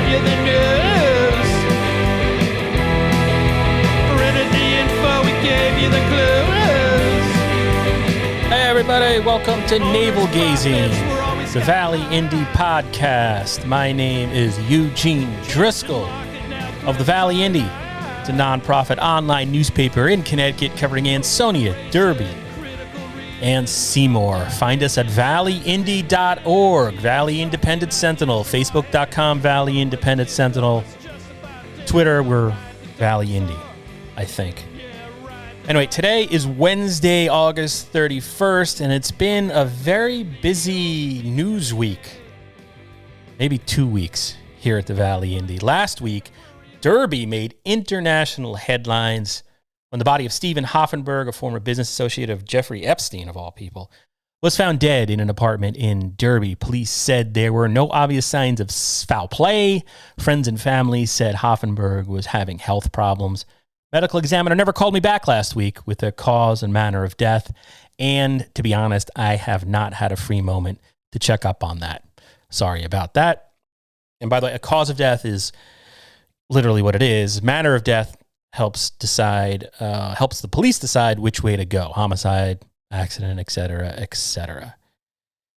gave you the news. Printed the info, we gave you the clues. Hey everybody, welcome to Navel Gazing, the Valley Indie Podcast. My name is Eugene Driscoll of the Valley Indie. It's a nonprofit online newspaper in Connecticut covering Ansonia, Derby, and Seymour. Find us at valleyindy.org, Valley Independent Sentinel, facebook.com, Valley Independent Sentinel, Twitter, we're Valley Indie, I think. Anyway, today is Wednesday, August 31st, and it's been a very busy news week. Maybe 2 weeks here at the Valley Indie. Last week, Derby made international headlines when the body of Stephen Hoffenberg, a former business associate of Jeffrey Epstein, of all people, was found dead in an apartment in Derby. Police said there were no obvious signs of foul play. Friends and family said Hoffenberg was having health problems. Medical examiner never called me back last week with the cause and manner of death. And to be honest, I have not had a free moment to check up on that. Sorry about that. And by the way, a cause of death is literally what it is. Manner of death helps the police decide which way to go. Homicide, accident, etc., etc.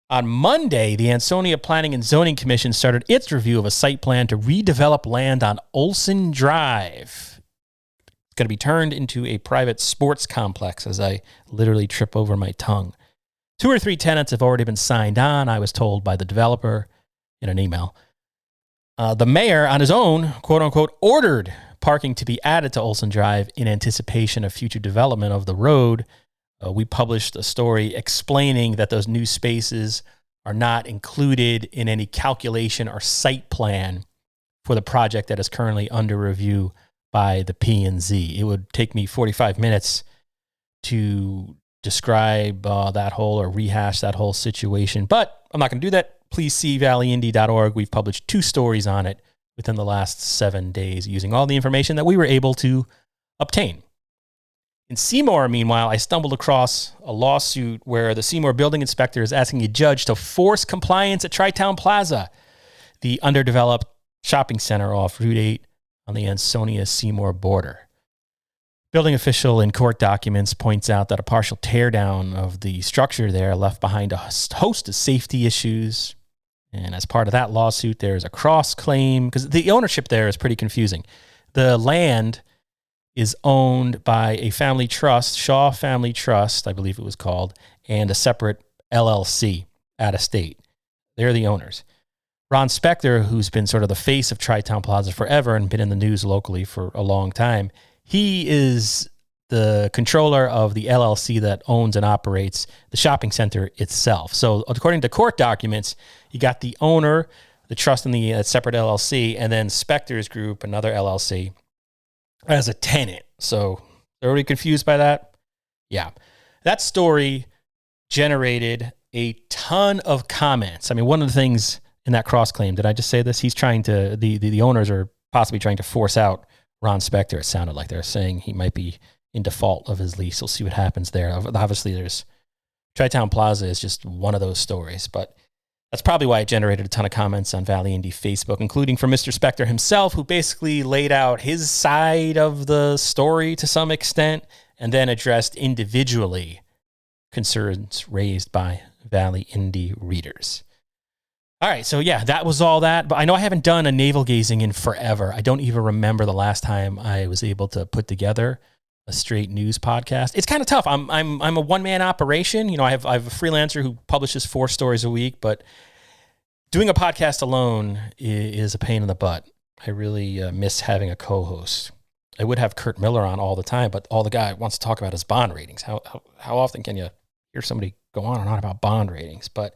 On Monday, the Ansonia Planning and Zoning Commission started its review of a site plan to redevelop land on Olson Drive. It's going to be turned into a private sports complex, as I literally trip over my tongue. 2 or 3 tenants have already been signed on, I was told by the developer in an email. The mayor, on his own, quote-unquote, ordered parking to be added to Olson Drive in anticipation of future development of the road. We published a story explaining that those new spaces are not included in any calculation or site plan for the project that is currently under review by the P&Z. It would take me 45 minutes to describe that whole or rehash that whole situation, but I'm not going to do that. Please see valleyindy.org. We've published 2 stories on it within the last 7 days using all the information that we were able to obtain. In Seymour, meanwhile, I stumbled across a lawsuit where the Seymour building inspector is asking a judge to force compliance at Tri-Town Plaza, the underdeveloped shopping center off Route 8 on the Ansonia-Seymour border. Building official in court documents points out that a partial teardown of the structure there left behind a host of safety issues. And as part of that lawsuit, there's a cross-claim, because the ownership there is pretty confusing. The land is owned by a family trust, Shaw Family Trust, I believe it was called, and a separate LLC out of state. They're the owners. Ron Spector, who's been sort of the face of Tri-Town Plaza forever and been in the news locally for a long time, he is the controller of the LLC that owns and operates the shopping center itself. So according to court documents, you got the owner, the trust in the separate LLC, and then Spector's Group, another LLC, as a tenant. So they're already confused by that? Yeah. That story generated a ton of comments. I mean, one of the things in that cross-claim, did I just say this? He's trying to, the owners are possibly trying to force out Ron Spector. It sounded like they're saying he might be in default of his lease. We'll see what happens there. Obviously, there's Tri-Town Plaza is just one of those stories, but that's probably why it generated a ton of comments on Valley Indie Facebook, including from Mr. Spector himself, who basically laid out his side of the story to some extent and then addressed individually concerns raised by Valley Indie readers. All right, so yeah, that was all that. But I know I haven't done a navel gazing in forever. I don't even remember the last time I was able to put together a straight news podcast. It's kind of tough. I'm a one-man operation. You know, I have a freelancer who publishes 4 stories a week, but doing a podcast alone is a pain in the butt. I really miss having a co-host. I would have Kurt Miller on all the time, but all the guy wants to talk about is bond ratings. How often can you hear somebody go on and on about bond ratings? But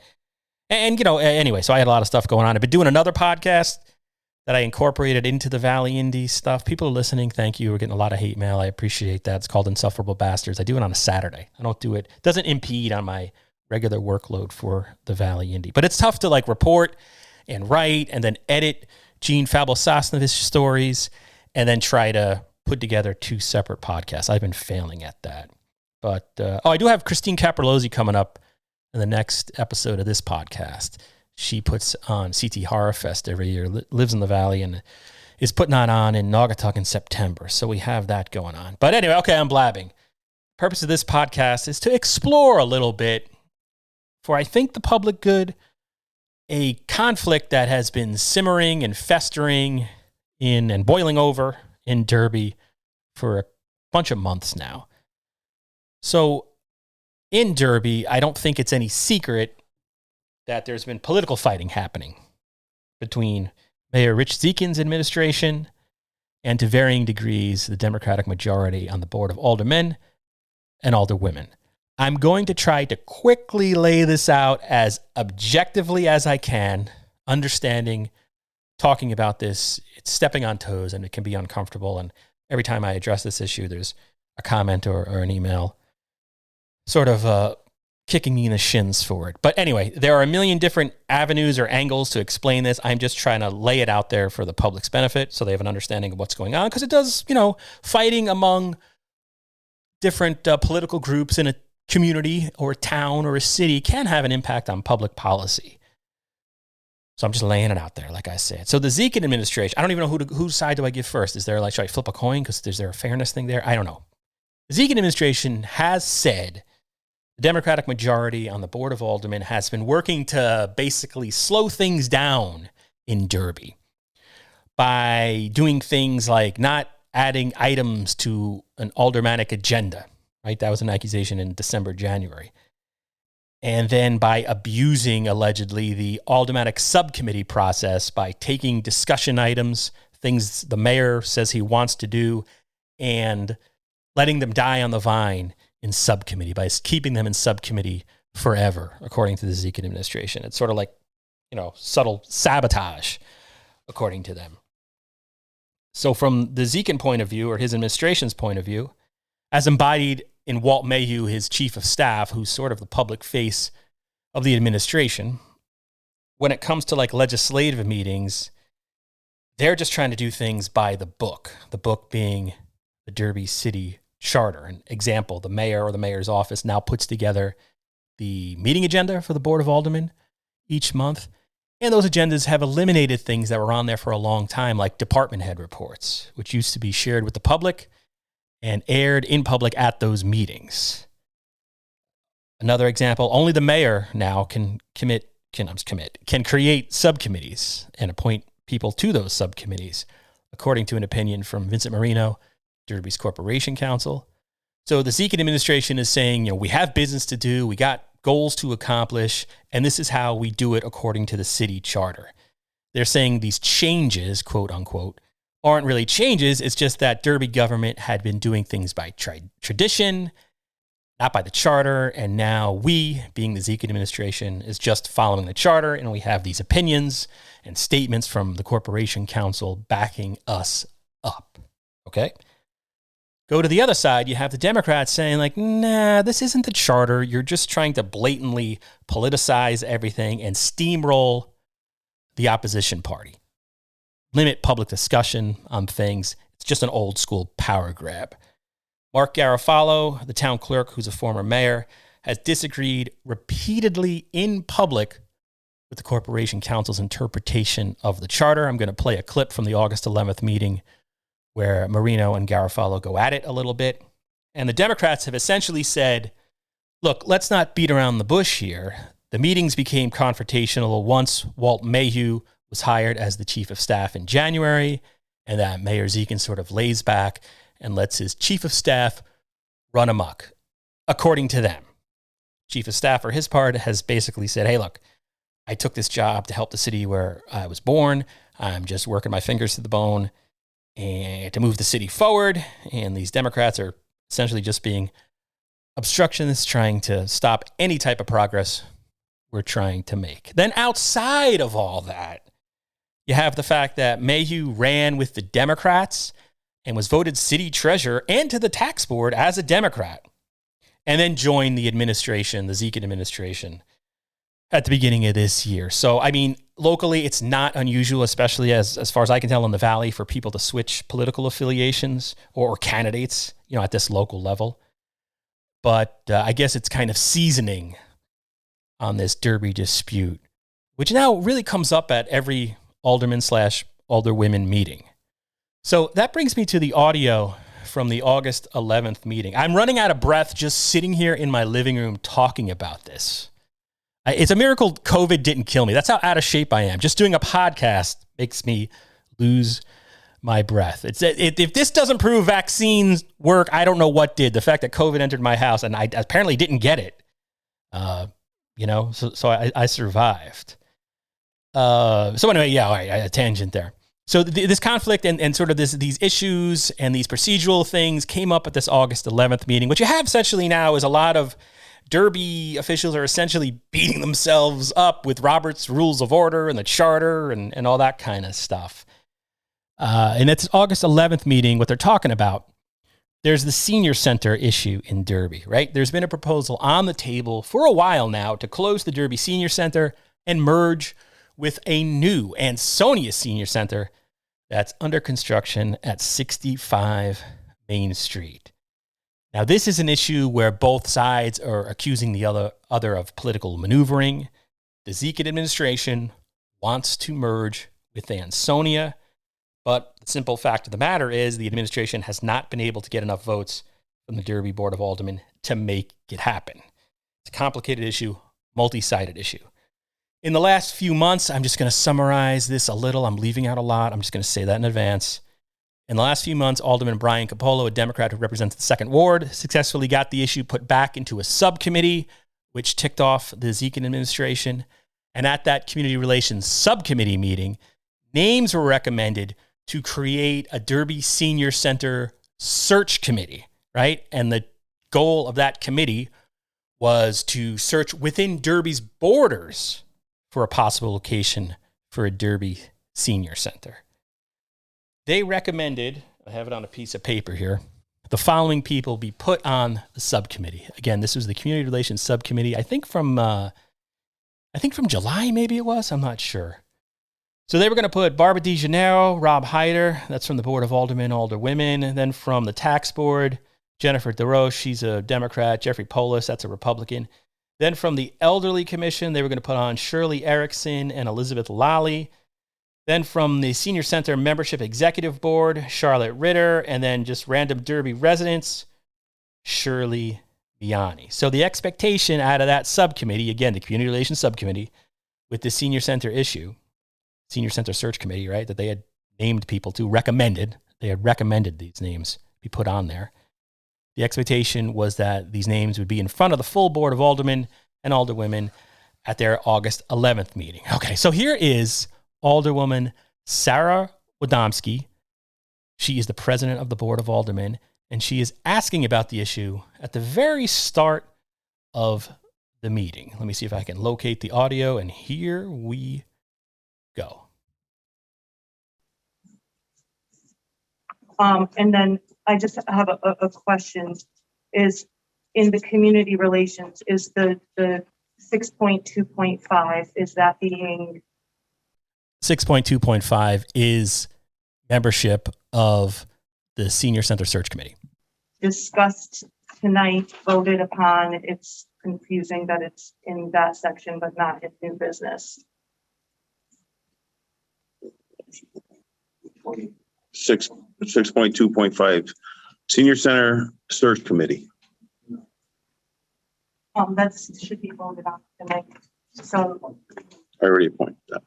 and, you know, anyway, so I had a lot of stuff going on. I've been doing another podcast that I incorporated into the Valley Indie stuff. People are listening. Thank you. We're getting a lot of hate mail. I appreciate that. It's called Insufferable Bastards. I do it on a Saturday. I don't do it. It doesn't impede on my regular workload for the Valley Indie. But it's tough to like report and write and then edit Gene Fabel-Sosnovich stories and then try to put together 2 separate podcasts. I've been failing at that. But, I do have Christine Caprolozzi coming up in the next episode of this podcast. she puts on CT Horror Fest every year, lives in the Valley, and is putting on in Naugatuck in September. So we have that going on. But anyway, okay, I'm blabbing. Purpose of this podcast is to explore a little bit, for I think the public good, a conflict that has been simmering and festering in and boiling over in Derby for a bunch of months now. So in Derby, I don't think it's any secret that there's been political fighting happening between Mayor Rich Zekin's administration and, to varying degrees, the Democratic majority on the Board of Aldermen and Alderwomen. I'm going to try to quickly lay this out as objectively as I can, understanding, talking about this, it's stepping on toes and it can be uncomfortable. And every time I address this issue, there's a comment or an email sort of kicking me in the shins for it. But anyway, there are a million different avenues or angles to explain this. I'm just trying to lay it out there for the public's benefit so they have an understanding of what's going on, because it does, fighting among different political groups in a community or a town or a city can have an impact on public policy. So I'm just laying it out there, like I said. So the Zekin administration, I don't even know whose side do I give first. Is there should I flip a coin? Because is there a fairness thing there? I don't know. The Zekin administration has said the Democratic majority on the Board of Aldermen has been working to basically slow things down in Derby by doing things like not adding items to an aldermanic agenda, right? That was an accusation in December, January. And then by abusing, allegedly, the aldermanic subcommittee process by taking discussion items, things the mayor says he wants to do, and letting them die on the vine in subcommittee by keeping them in subcommittee forever, according to the Zekin administration. It's sort of like, subtle sabotage, according to them. So from the Zekin point of view, or his administration's point of view, as embodied in Walt Mayhew, his chief of staff, who's sort of the public face of the administration, when it comes to legislative meetings, they're just trying to do things by the book being the Derby City Charter. An example, the mayor or the mayor's office now puts together the meeting agenda for the Board of Aldermen each month. And those agendas have eliminated things that were on there for a long time, like department head reports, which used to be shared with the public and aired in public at those meetings. Another example, only the mayor now can create subcommittees and appoint people to those subcommittees, according to an opinion from Vincent Marino, Derby's Corporation Counsel. So the Zekin administration is saying, we have business to do, we got goals to accomplish, and this is how we do it according to the city charter. They're saying these changes, quote unquote, aren't really changes. It's just that Derby government had been doing things by tradition, not by the charter. And now we, being the Zekin administration, is just following the charter. And we have these opinions and statements from the Corporation Council backing us up. Okay. Go to the other side. You have the Democrats saying nah, this isn't the charter. You're just trying to blatantly politicize everything and steamroll the opposition party. Limit public discussion on things. It's just an old school power grab. Mark Garofalo, the town clerk, who's a former mayor, has disagreed repeatedly in public with the Corporation Council's interpretation of the charter. I'm going to play a clip from the August 11th meeting where Marino and Garofalo go at it a little bit. And the Democrats have essentially said, look, let's not beat around the bush here. The meetings became confrontational once Walt Mayhew was hired as the chief of staff in January, and that Mayor Zekin sort of lays back and lets his chief of staff run amok, according to them. Chief of staff, for his part, has basically said, hey, look, I took this job to help the city where I was born. I'm just working my fingers to the bone and to move the city forward. And these Democrats are essentially just being obstructionists, trying to stop any type of progress we're trying to make. Then outside of all that, you have the fact that Mayhew ran with the Democrats and was voted city treasurer and to the tax board as a Democrat, and then joined the administration, the Zekin administration, at the beginning of this year. So, locally, it's not unusual, especially as far as I can tell in the Valley, for people to switch political affiliations or candidates, at this local level. But I guess it's kind of seasoning on this Derby dispute which now really comes up at every alderman/alderwomen meeting. So that brings me to the audio from the August 11th meeting. I'm running out of breath just sitting here in my living room talking about this. It's a miracle COVID didn't kill me. That's how out of shape I am. Just doing a podcast makes me lose my breath. If this doesn't prove vaccines work, I don't know what did. The fact that COVID entered my house and I apparently didn't get it, so I survived. So anyway, yeah, all right, a tangent there. So this conflict and sort of these issues and these procedural things came up at this August 11th meeting. What you have essentially now is a lot of Derby officials are essentially beating themselves up with Robert's Rules of Order and the Charter and all that kind of stuff. And at this August 11th meeting, what they're talking about, there's the senior center issue in Derby, right? There's been a proposal on the table for a while now to close the Derby Senior Center and merge with a new Ansonia Senior Center that's under construction at 65 Main Street. Now, this is an issue where both sides are accusing the other of political maneuvering. The Zekin administration wants to merge with Ansonia, but the simple fact of the matter is the administration has not been able to get enough votes from the Derby Board of Aldermen to make it happen. It's a complicated issue, multi-sided issue. In the last few months, I'm just going to summarize this a little. I'm leaving out a lot. I'm just going to say that in advance. In the last few months, Alderman Brian Capolo, a Democrat who represents the 2nd Ward, successfully got the issue put back into a subcommittee, which ticked off the Zekin administration. And at that community relations subcommittee meeting, names were recommended to create a Derby Senior Center search committee, right? And the goal of that committee was to search within Derby's borders for a possible location for a Derby Senior Center. They recommended, I have it on a piece of paper here, the following people be put on the subcommittee. Again, this was the Community Relations Subcommittee, I think from July, maybe it was, I'm not sure. So they were going to put Barbara DeJaneiro, Rob Hyder, that's from the Board of Aldermen, Alderwomen, and then from the Tax Board, Jennifer DeRoche, she's a Democrat, Jeffrey Polis, that's a Republican. Then from the Elderly Commission, they were going to put on Shirley Erickson and Elizabeth Lally. Then from the Senior Center Membership Executive Board, Charlotte Ritter, and then just random Derby residents, Shirley Biani. So the expectation out of that subcommittee, again, the Community Relations Subcommittee, with the Senior Center issue, Senior Center Search Committee, right, that they had named people to, they had recommended these names be put on there. The expectation was that these names would be in front of the full Board of Aldermen and Alderwomen at their August 11th meeting. Okay, so here is Alderwoman Sarah Wadomski. She is the president of the Board of Aldermen, and she is asking about the issue at the very start of the meeting. Let me see if I can locate the audio, and here we go. And then I just have a question. Is in the community relations, is the 6.2.5, is that being 6.2.5 is membership of the Senior Center Search Committee. Discussed tonight, voted upon? It's confusing that it's in that section, but not in new business. 6.2.5 Senior Center Search Committee. That should be voted on tonight. So I already appointed that.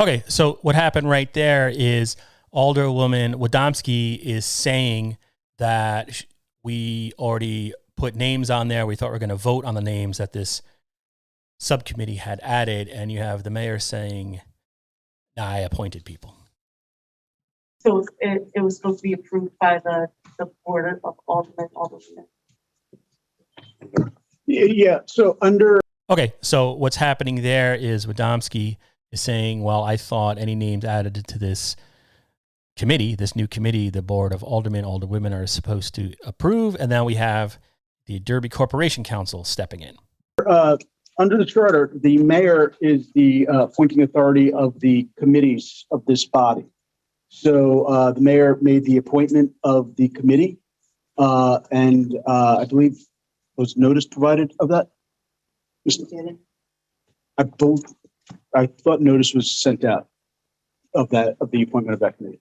Okay, so what happened right there is Alderwoman Wadomski is saying that we already put names on there. We thought we were going to vote on the names that this subcommittee had added, and you have the mayor saying, I appointed people. So it was supposed to be approved by the Board of Aldermen. Yeah, so under... Okay, so what's happening there is Wadomski is saying, well, I thought any names added to this committee, this new committee, the Board of Aldermen, Alderwomen are supposed to approve, and now we have the Derby Corporation Council stepping in. Under the charter, the mayor is the appointing authority of the committees of this body. So the mayor made the appointment of the committee, and I believe was notice provided of that. I believe I thought notice was sent out of the appointment of that committee.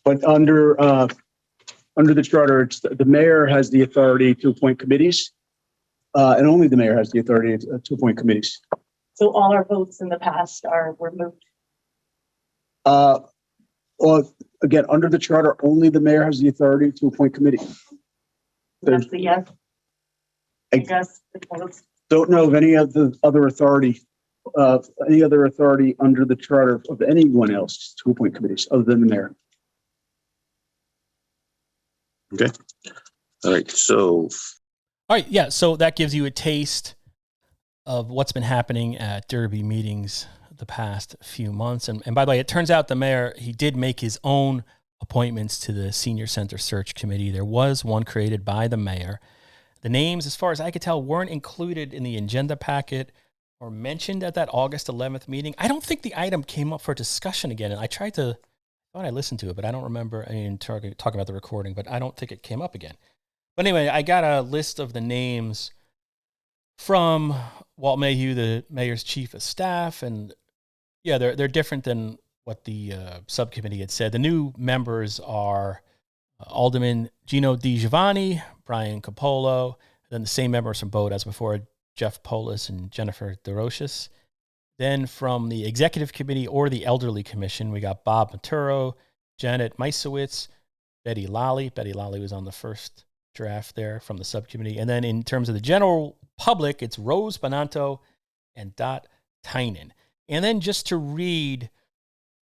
But under the charter, it's the mayor has the authority to appoint committees, and only the mayor has the authority to appoint committees. So all our votes in the past were moved. Well, again, under the charter, only the mayor has the authority to appoint committees. That's the yes. I I guess. don't know of any of the other authority, under the charter of anyone else to appoint committees other than the mayor. Okay. All right. So, All right, yeah, so that gives you a taste of what's been happening at Derby meetings the past few months. And by the way, it turns out the mayor, he did make his own appointments to the Senior Center Search Committee. There was one created by the mayor. The names, as far as I could tell, weren't included in the agenda packet or mentioned at that August 11th meeting. I don't think the item came up for discussion again. And I thought I listened to it, but I don't remember, talking about the recording, but I don't think it came up again. But anyway, I got a list of the names from Walt Mayhew, the mayor's chief of staff, and yeah, they're different than what the subcommittee had said. The new members are Alderman Gino Di Giovanni, Brian Capolo, then the same members from both as before, Jeff Polis and Jennifer DeRoches. Then from the executive committee or the elderly commission, we got Bob Maturo, Janet Meisowitz, Betty Lally. Betty Lally was on the first draft there from the subcommittee. And then in terms of the general public, it's Rose Bonanto and Dot Tynan. And then just to read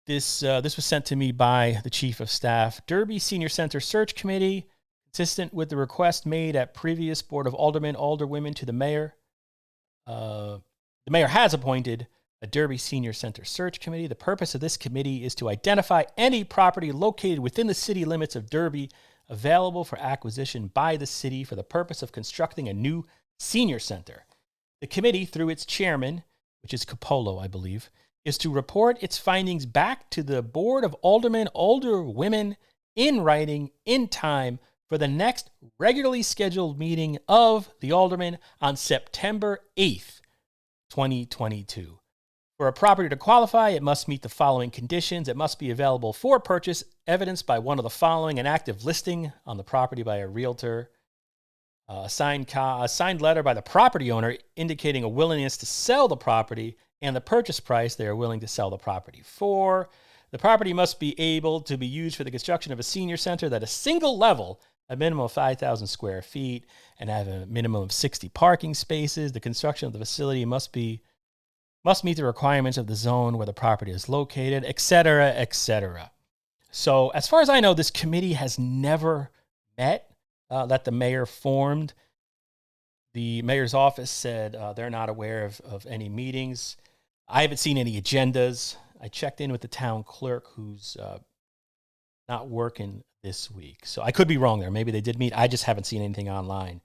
this, this was sent to me by the chief of staff. Derby Senior Center Search Committee, consistent with the request made at previous Board of Aldermen, Alderwomen to the mayor. The mayor has appointed a Derby Senior Center Search Committee. The purpose of this committee is to identify any property located within the city limits of Derby available for acquisition by the city for the purpose of constructing a new senior center. The committee, through its chairman, which is Capolo, I believe, is to report its findings back to the Board of Aldermen, Alderwomen in writing in time for the next regularly scheduled meeting of the Aldermen on September 8th, 2022. For a property to qualify, it must meet the following conditions. It must be available for purchase, evidenced by one of the following: an active listing on the property by a realtor, a signed letter by the property owner indicating a willingness to sell the property, and the purchase price they are willing to sell the property for. The property must be able to be used for the construction of a senior center that is single level, a minimum of 5,000 square feet, and have a minimum of 60 parking spaces. The construction of the facility must meet the requirements of the zone where the property is located, etc., etc. So as far as I know, this committee has never met that the mayor formed. The mayor's office said they're not aware of any meetings. I haven't seen any agendas. I checked in with the town clerk, who's not working this week. So I could be wrong there. Maybe they did meet. I just haven't seen anything online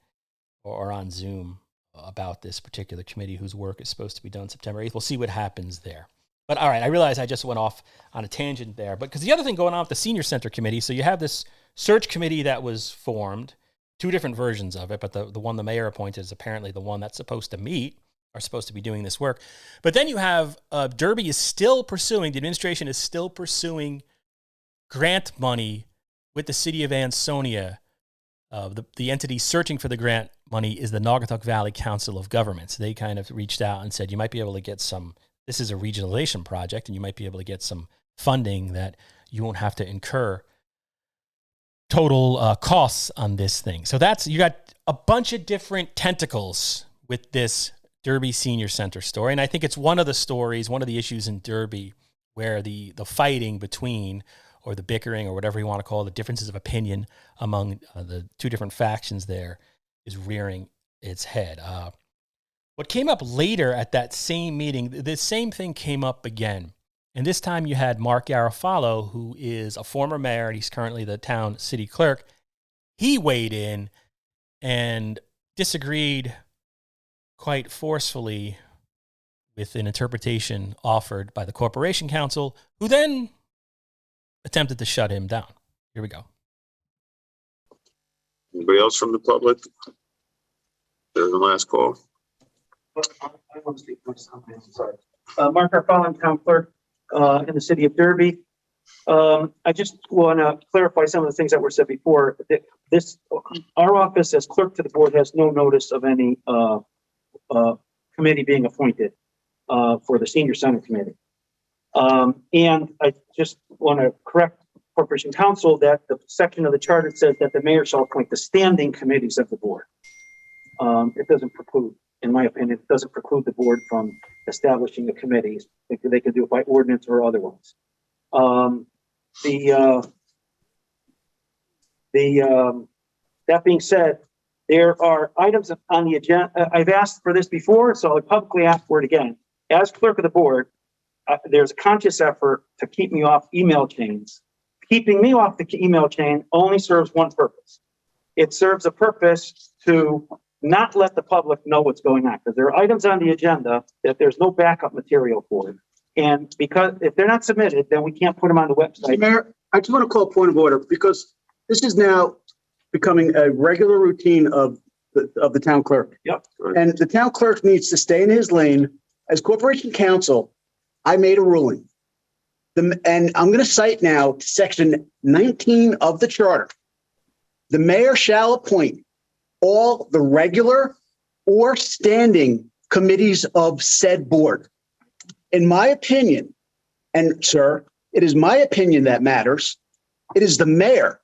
or on Zoom about this particular committee whose work is supposed to be done September 8th. We'll see what happens there. But all right, I realize I just went off on a tangent there. But because the other thing going on with the Senior Center Committee, so you have this search committee that was formed, two different versions of it, but the one the mayor appointed is apparently the one that's supposed to meet, are supposed to be doing this work. But then you have Derby is still pursuing, the administration is still pursuing grant money with the city of Ansonia. The entity searching for the grant money is the Naugatuck Valley Council of Governments. They kind of reached out and said, you might be able to get some, this is a regionalization project, and you might be able to get some funding that you won't have to incur total costs on this thing. So you got a bunch of different tentacles with this Derby Senior Center story. And I think it's one of the stories, one of the issues in Derby where the fighting between, or the bickering, or whatever you want to call it, the differences of opinion among the two different factions there is rearing its head. What came up later at that same meeting, the same thing came up again. And this time you had Mark Garofalo, who is a former mayor, and he's currently the town city clerk. He weighed in and disagreed quite forcefully with an interpretation offered by the Corporation Council, who then attempted to shut him down. Here we go. anybody else from the public? There's the last call. I want to speak for something. Sorry. Mark Harfallen, town clerk in the city of Derby. I just want to clarify some of the things that were said before. Our office as clerk to the board has no notice of any committee being appointed for the senior center committee. And I just want to correct Corporation Council that the section of the charter says that the mayor shall appoint the standing committees of the board. It doesn't preclude, in my opinion, it doesn't preclude the board from establishing the committees. They can do it by ordinance or otherwise. That being said, there are items on the agenda. I've asked for this before, so I'll publicly ask for it again. As clerk of the board, there's a conscious effort to keep me off email chains. Keeping me off the email chain only serves one purpose. It serves a purpose to not let the public know what's going on, because there are items on the agenda that there's no backup material for it. And because if they're not submitted, then we can't put them on the website. Mayor, I just want to call a point of order, because this is now becoming a regular routine of the town clerk. Yep. And the town clerk needs to stay in his lane. As Corporation Counsel, I made a ruling. And I'm going to cite now section 19 of the charter. The mayor shall appoint all the regular or standing committees of said board. In my opinion, and sir, it is my opinion that matters. It is the mayor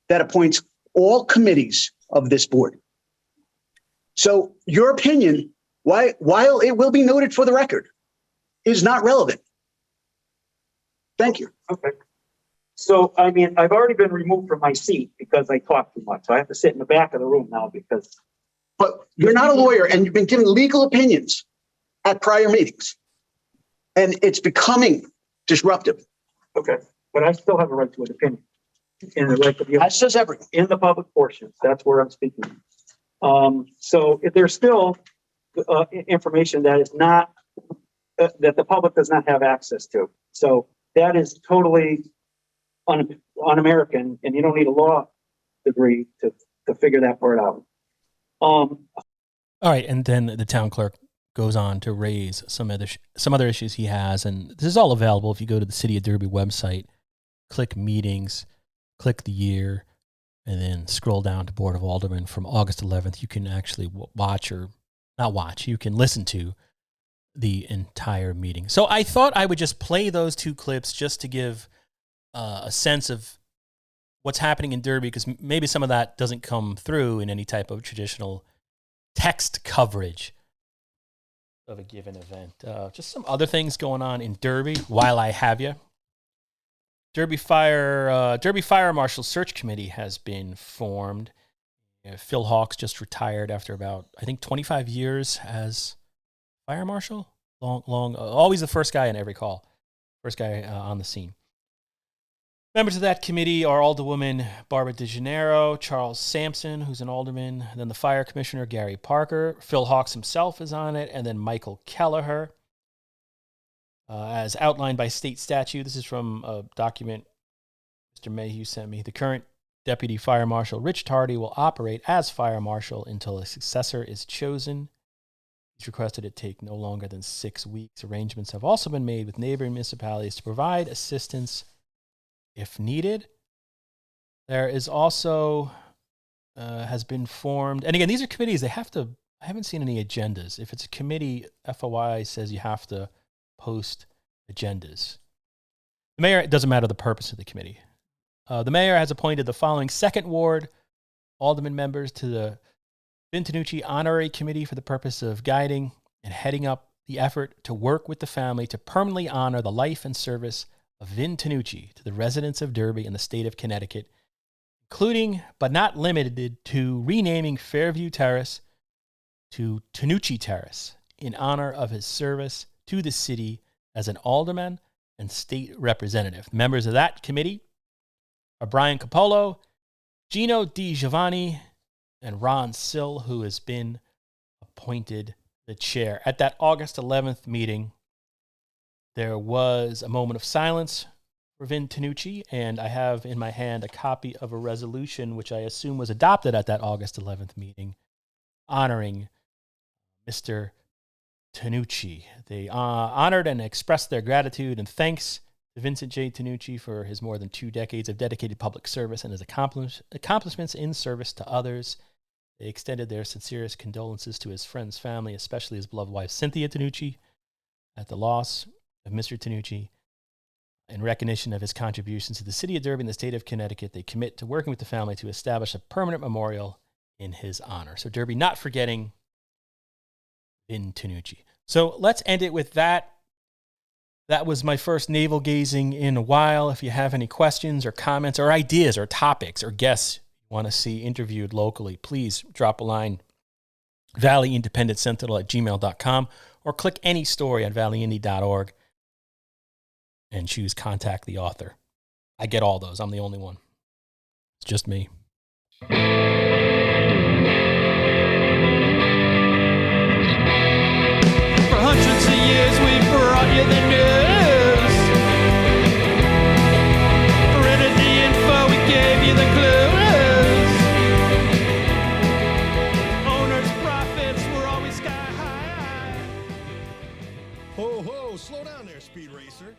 that appoints all committees of this board. So your opinion, while it will be noted for the record, is not relevant. Thank you. Okay. So, I mean, I've already been removed from my seat because I talk too much. So I have to sit in the back of the room now because. But you're not a lawyer, and you've been given legal opinions at prior meetings. And it's becoming disruptive. Okay. But I still have a right to an opinion. In the right to be. That says everything. In the public portions. That's where I'm speaking. So if there's still information that is not, that the public does not have access to. So that is totally un-American, and you don't need a law degree to figure that part out. All right, and then the town clerk goes on to raise some other issues he has, and this is all available if you go to the City of Derby website, click meetings, click the year, and then scroll down to Board of Aldermen from August 11th. You can actually you can listen to the entire meeting. So I thought I would just play those two clips just to give a sense of what's happening in Derby, because maybe some of that doesn't come through in any type of traditional text coverage of a given event. Just some other things going on in Derby while I have you. Derby Fire Marshal Search Committee has been formed. Phil Hawks just retired after about, I think, 25 years as fire marshal. Long, always the first guy in every call. First guy on the scene. Members of that committee are Alderwoman Barbara DeGennaro, Charles Sampson, who's an alderman, then the fire commissioner, Gary Parker. Phil Hawks himself is on it, and then Michael Kelleher. As outlined by state statute, this is from a document Mr. Mayhew sent me. The current Deputy Fire Marshal, Rich Tardy, will operate as Fire Marshal until a successor is chosen. He's requested it take no longer than 6 weeks. Arrangements have also been made with neighboring municipalities to provide assistance if needed. There is also, has been formed, and again, these are committees, I haven't seen any agendas. If it's a committee, FOI says you have to post agendas. The mayor, it doesn't matter the purpose of the committee. The mayor has appointed the following Second Ward Alderman members to the Vintanucci Honorary Committee for the purpose of guiding and heading up the effort to work with the family to permanently honor the life and service of Vintanucci to the residents of Derby and the state of Connecticut, including but not limited to renaming Fairview Terrace to Tanucci Terrace in honor of his service to the city as an alderman and state representative. Members of that committee are Brian Capolo, Gino Di Giovanni, and Ron Sill, who has been appointed the chair. At that August 11th meeting, there was a moment of silence for Vin Tanucci, and I have in my hand a copy of a resolution which I assume was adopted at that August 11th meeting, honoring Mr. Tanucci. They honored and expressed their gratitude and thanks to Vincent J. Tanucci for his more than 2 decades of dedicated public service and his accomplishments in service to others. They extended their sincerest condolences to his friend's family, especially his beloved wife, Cynthia Tanucci, at the loss of Mr. Tanucci. In recognition of his contributions to the city of Derby and the state of Connecticut, they commit to working with the family to establish a permanent memorial in his honor. So Derby not forgetting Vin Tanucci. So let's end it with that. That was my first navel gazing in a while. If you have any questions or comments or ideas or topics or guests you want to see interviewed locally, please drop a line, valleyindependentsentinel@gmail.com, or click any story on valleyindy.org and choose contact the author. I get all those. I'm the only one. It's just me. For hundreds of years we brought you the news. Printed the info, we gave you the clues. Owners' profits were always sky high. Ho, ho, slow down there, Speed Racer.